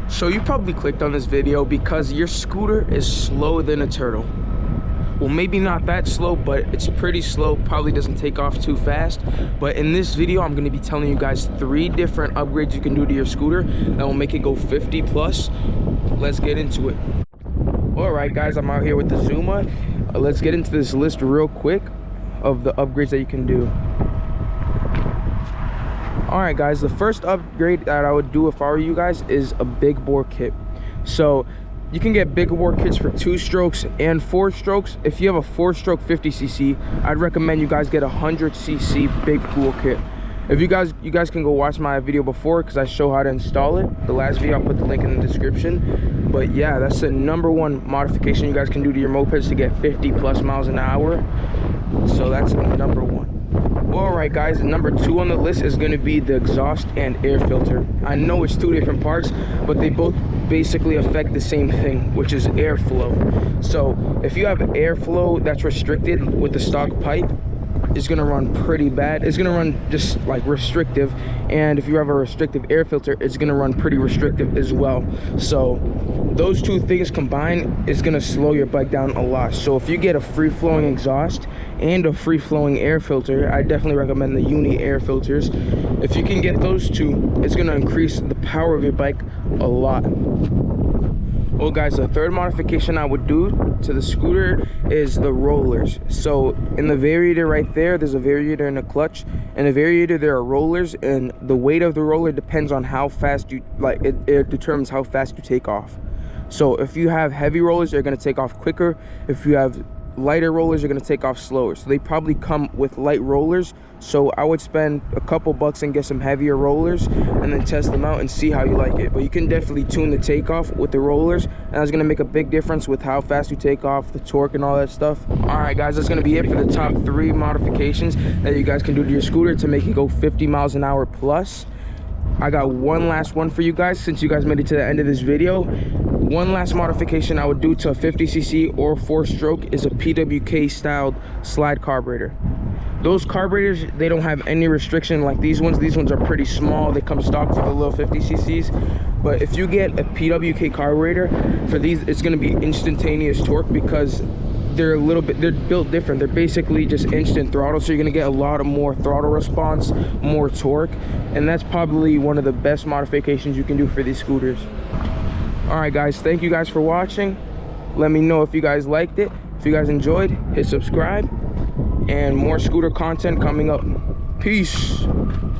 So you probably clicked on this video because your scooter is slower than a turtle. Well, maybe not that slow, but it's pretty slow. Probably doesn't take off too fast. But in this video, I'm going to be telling you guys 3 different upgrades you can do to your scooter that will make it go 50 plus. Let's get into it. All right, guys, I'm out here with the Zuma. Let's get into this list real quick of the upgrades that you can do. All right, guys, the first upgrade that I would do if I were you guys is a big bore kit. So you can get big bore kits for 2 strokes and 4 strokes. If you have a 4-stroke 50cc, I'd recommend you guys get a 100cc big pool kit. If you guys can go watch my video before, because I show how to install it. The last video, I'll put the link in the description. But yeah, that's the #1 modification you guys can do to your mopeds to get 50 plus miles an hour. So that's #1. All right, guys, #2 on the list is going to be the exhaust and air filter. I know it's 2 different parts, but they both basically affect the same thing, which is airflow. So if you have airflow that's restricted with the stock pipe, it's going to run pretty bad. It's going to run just like restrictive, and if you have a restrictive air filter, it's going to run pretty restrictive as well. So those 2 things combined is going to slow your bike down a lot. So if you get a free-flowing exhaust and a free-flowing air filter, I definitely recommend the Uni air filters. If you can get those 2, it's going to increase the power of your bike a lot. Well, guys, the 3rd modification I would do to the scooter is the rollers. So in the variator right there, there's a variator and a clutch. In the variator, there are rollers, and the weight of the roller depends on how fast you, it determines how fast you take off. So if you have heavy rollers, they're going to take off quicker. If you have lighter rollers, you're going to take off slower. So they probably come with light rollers. So I would spend a couple bucks and get some heavier rollers and then test them out and see how you like it. But you can definitely tune the takeoff with the rollers, and that's going to make a big difference with how fast you take off, the torque, and all that stuff. All right, guys, that's going to be it for the top 3 modifications that you guys can do to your scooter to make it go 50 miles an hour plus. I got one last one for you guys since you guys made it to the end of this video. One last modification I would do to a 50cc or 4-stroke is a PWK styled slide carburetor. Those carburetors, they don't have any restriction like these ones. These ones are pretty small. They come stock for the little 50cc's. But if you get a PWK carburetor for these, it's going to be instantaneous torque because they're built different. They're basically just instant throttle, so you're going to get a lot of more throttle response, more torque, and that's probably one of the best modifications you can do for these scooters. All right, guys, thank you guys for watching. Let me know if you guys liked it. If you guys enjoyed, hit subscribe, and more scooter content coming up. Peace.